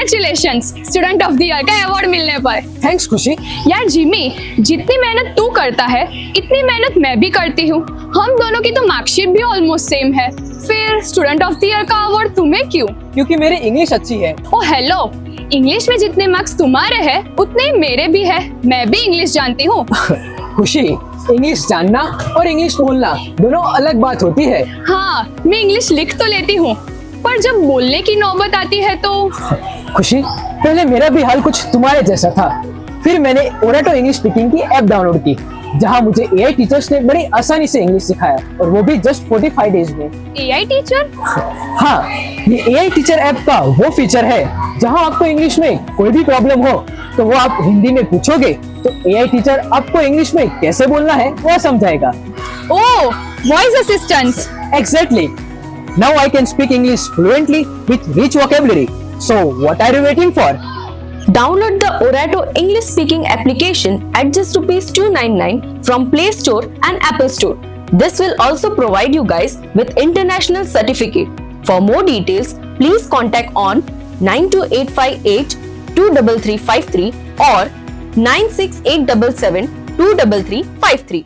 Congratulations student of the year का award मिलने पर। थैंक्स खुशी। यार जिमी, जितनी मेहनत तू करता है इतनी मेहनत मैं भी करती हूँ। हम दोनों की तो मार्कशीट भी ऑलमोस्ट सेम है, फिर स्टूडेंट ऑफ द ईयर का अवार्ड तुम्हें क्यों? क्योंकि मेरी इंग्लिश अच्छी है। ओ हेलो, इंग्लिश में जितने मार्क्स तुम्हारे हैं उतने ही मेरे भी है। मैं भी इंग्लिश जानती हूँ। खुशी, इंग्लिश जानना और इंग्लिश बोलना दोनों अलग बात होती है। हाँ, मैं इंग्लिश लिख तो लेती हूँ, पर जब बोलने की नौबत आती है तो। खुशी, पहले मेरा भी हाल कुछ तुम्हारे जैसा था। फिर मैंने ओराटो इंग्लिश स्पीकिंग की ऐप डाउनलोड की, जहाँ मुझे एआई टीचर्स ने बड़ी आसानी से इंग्लिश सिखाया, और वो भी जस्ट 45 डेज में। AI teacher? हाँ, ये एआई टीचर ऐप का वो फीचर है जहाँ आपको इंग्लिश में कोई भी प्रॉब्लम हो तो वो आप हिंदी में पूछोगे तो एआई टीचर आपको इंग्लिश में कैसे बोलना है वो समझाएगा। Oh, voice assistance. Exactly. Now I can speak English fluently with rich vocabulary. So what are you waiting for? Download the Orato English speaking application at just ₹299 from Play Store and Apple Store. This will also provide you guys with international certificate. For more details, please contact on 92858 23353 or 96877 23353.